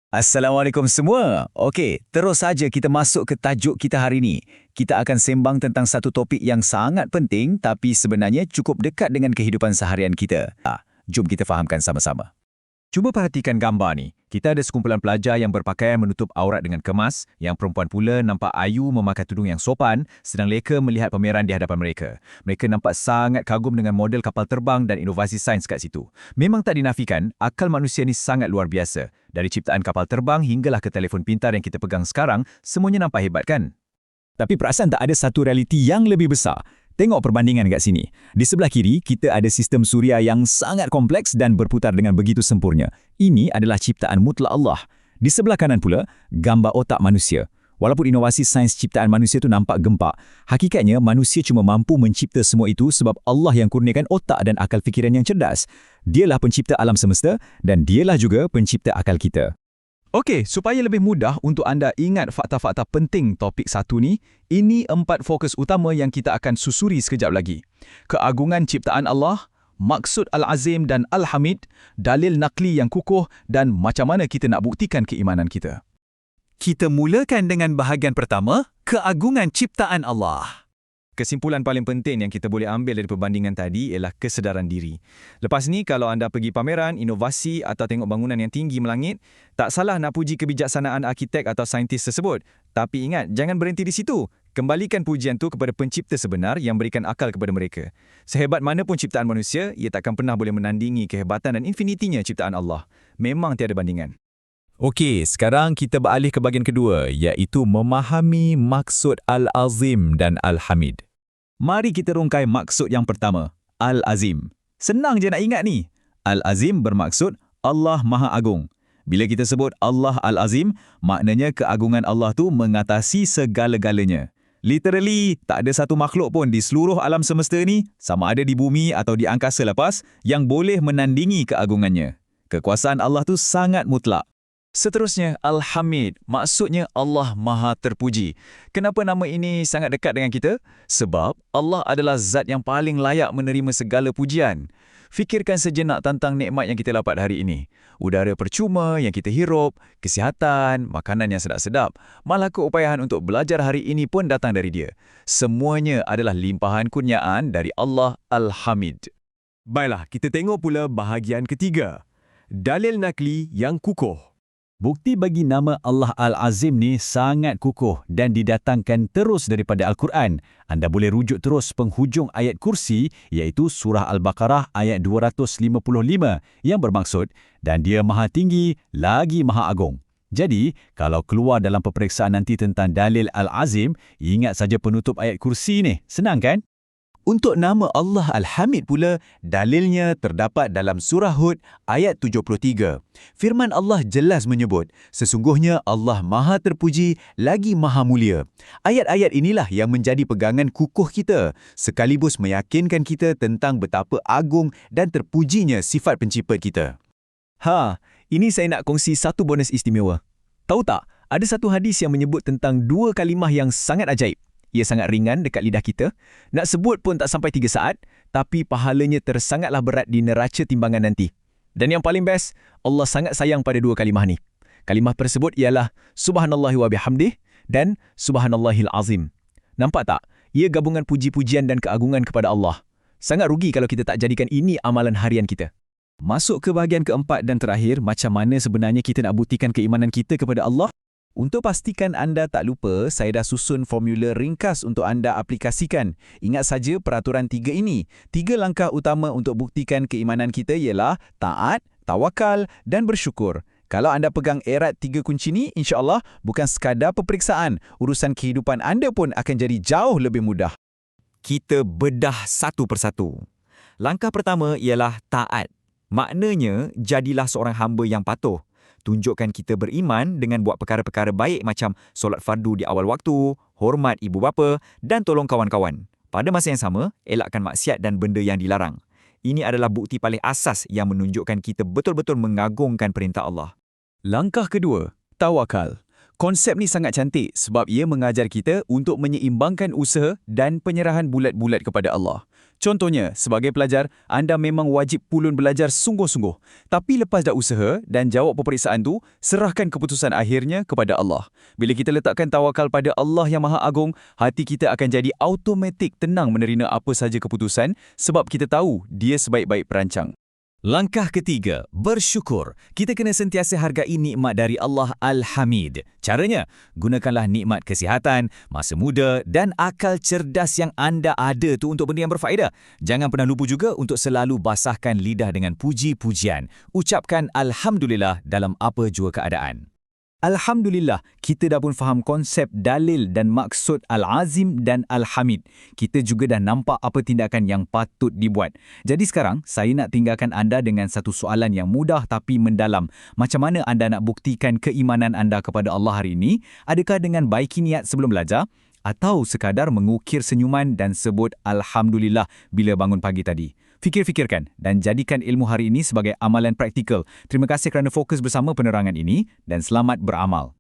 Assalamualaikum semua. Okey, terus saja kita masuk ke tajuk kita hari ini. Kita akan sembang tentang satu topik yang sangat penting tapi sebenarnya cukup dekat dengan kehidupan seharian kita. Jom kita fahamkan sama-sama. Cuba perhatikan gambar ni. Kita ada sekumpulan pelajar yang berpakaian menutup aurat dengan kemas, yang perempuan pula nampak ayu memakai tudung yang sopan, sedang leka melihat pameran di hadapan mereka. Mereka nampak sangat kagum dengan model kapal terbang dan inovasi sains kat situ. Memang tak dinafikan, akal manusia ni sangat luar biasa. Dari ciptaan kapal terbang hinggalah ke telefon pintar yang kita pegang sekarang, semuanya nampak hebat kan? Tapi perasan tak ada satu realiti yang lebih besar? Tengok perbandingan kat sini. Di sebelah kiri, kita ada sistem suria yang sangat kompleks dan berputar dengan begitu sempurna. Ini adalah ciptaan mutlak Allah. Di sebelah kanan pula, gambar otak manusia. Walaupun inovasi sains ciptaan manusia itu nampak gempak, hakikatnya manusia cuma mampu mencipta semua itu sebab Allah yang kurniakan otak dan akal fikiran yang cerdas. Dialah pencipta alam semesta dan dialah juga pencipta akal kita. Okey, supaya lebih mudah untuk anda ingat fakta-fakta penting topik satu ni, ini 4 fokus utama yang kita akan susuri sekejap lagi. Keagungan ciptaan Allah, maksud Al-Azim dan Al-Hamid, dalil nakli yang kukuh dan macam mana kita nak buktikan keimanan kita. Kita mulakan dengan bahagian pertama, keagungan ciptaan Allah. Kesimpulan paling penting yang kita boleh ambil dari perbandingan tadi ialah kesedaran diri. Lepas ni, kalau anda pergi pameran, inovasi atau tengok bangunan yang tinggi melangit, tak salah nak puji kebijaksanaan arkitek atau saintis tersebut. Tapi ingat, jangan berhenti di situ. Kembalikan pujian tu kepada pencipta sebenar yang berikan akal kepada mereka. Sehebat mana pun ciptaan manusia, ia takkan pernah boleh menandingi kehebatan dan infinitinya ciptaan Allah. Memang tiada bandingan. Okey, sekarang kita beralih ke bahagian kedua, iaitu memahami maksud Al-Azim dan Al-Hamid. Mari kita rungkai maksud yang pertama, Al-Azim. Senang je nak ingat ni. Al-Azim bermaksud Allah Maha Agung. Bila kita sebut Allah Al-Azim, maknanya keagungan Allah tu mengatasi segala-galanya. Literally, tak ada satu makhluk pun di seluruh alam semesta ni, sama ada di bumi atau di angkasa lepas, yang boleh menandingi keagungannya. Kekuasaan Allah tu sangat mutlak. Seterusnya, Al-Hamid, maksudnya Allah Maha Terpuji. Kenapa nama ini sangat dekat dengan kita? Sebab Allah adalah zat yang paling layak menerima segala pujian. Fikirkan sejenak tentang nikmat yang kita dapat hari ini. Udara percuma yang kita hirup, kesihatan, makanan yang sedap-sedap, malah keupayaan untuk belajar hari ini pun datang dari Dia. Semuanya adalah limpahan kurniaan dari Allah Al-Hamid. Baiklah, kita tengok pula bahagian ketiga. Dalil nakli yang kukuh. Bukti bagi nama Allah Al-Azim ni sangat kukuh dan didatangkan terus daripada Al-Quran. Anda boleh rujuk terus penghujung ayat kursi iaitu surah Al-Baqarah ayat 255 yang bermaksud, dan Dia Maha Tinggi lagi Maha Agung. Jadi, kalau keluar dalam peperiksaan nanti tentang dalil Al-Azim, ingat saja penutup ayat kursi ni. Senang kan? Untuk nama Allah Al-Hamid pula, dalilnya terdapat dalam surah Hud ayat 73. Firman Allah jelas menyebut, sesungguhnya Allah Maha Terpuji lagi Maha Mulia. Ayat-ayat inilah yang menjadi pegangan kukuh kita, sekaligus meyakinkan kita tentang betapa agung dan terpujinya sifat pencipta kita. Ini saya nak kongsi satu bonus istimewa. Tahu tak, ada satu hadis yang menyebut tentang 2 kalimah yang sangat ajaib. Ia sangat ringan dekat lidah kita. Nak sebut pun tak sampai 3 saat, tapi pahalanya tersangatlah berat di neraca timbangan nanti. Dan yang paling best, Allah sangat sayang pada 2 kalimah ni. Kalimah tersebut ialah Subhanallahi wa bihamdih dan Subhanallahil Azim. Nampak tak? Ia gabungan puji-pujian dan keagungan kepada Allah. Sangat rugi kalau kita tak jadikan ini amalan harian kita. Masuk ke bahagian keempat dan terakhir, macam mana sebenarnya kita nak buktikan keimanan kita kepada Allah? Untuk pastikan anda tak lupa, saya dah susun formula ringkas untuk anda aplikasikan. Ingat saja peraturan 3 ini. 3 langkah utama untuk buktikan keimanan kita ialah taat, tawakal dan bersyukur. Kalau anda pegang erat 3 kunci ni, insya-Allah bukan sekadar peperiksaan, urusan kehidupan anda pun akan jadi jauh lebih mudah. Kita bedah satu persatu. Langkah pertama ialah taat. Maknanya, jadilah seorang hamba yang patuh. Tunjukkan kita beriman dengan buat perkara-perkara baik macam solat fardu di awal waktu, hormat ibu bapa dan tolong kawan-kawan. Pada masa yang sama, elakkan maksiat dan benda yang dilarang. Ini adalah bukti paling asas yang menunjukkan kita betul-betul mengagungkan perintah Allah. Langkah kedua, tawakal. Konsep ni sangat cantik sebab ia mengajar kita untuk menyeimbangkan usaha dan penyerahan bulat-bulat kepada Allah. Contohnya, sebagai pelajar, anda memang wajib pulun belajar sungguh-sungguh. Tapi lepas dah usaha dan jawab peperiksaan tu, serahkan keputusan akhirnya kepada Allah. Bila kita letakkan tawakal pada Allah yang Maha Agung, hati kita akan jadi automatik tenang menerima apa saja keputusan sebab kita tahu dia sebaik-baik perancang. Langkah ketiga, bersyukur. Kita kena sentiasa hargai nikmat dari Allah Al-Hamid. Caranya, gunakanlah nikmat kesihatan, masa muda dan akal cerdas yang anda ada tu untuk benda yang berfaedah. Jangan pernah lupa juga untuk selalu basahkan lidah dengan puji-pujian. Ucapkan Alhamdulillah dalam apa jua keadaan. Alhamdulillah, kita dah pun faham konsep dalil dan maksud Al-Azim dan Al-Hamid. Kita juga dah nampak apa tindakan yang patut dibuat. Jadi sekarang, saya nak tinggalkan anda dengan satu soalan yang mudah tapi mendalam. Macam mana anda nak buktikan keimanan anda kepada Allah hari ini? Adakah dengan baiki niat sebelum belajar? Atau sekadar mengukir senyuman dan sebut Alhamdulillah bila bangun pagi tadi? Fikir-fikirkan dan jadikan ilmu hari ini sebagai amalan praktikal. Terima kasih kerana fokus bersama penerangan ini dan selamat beramal.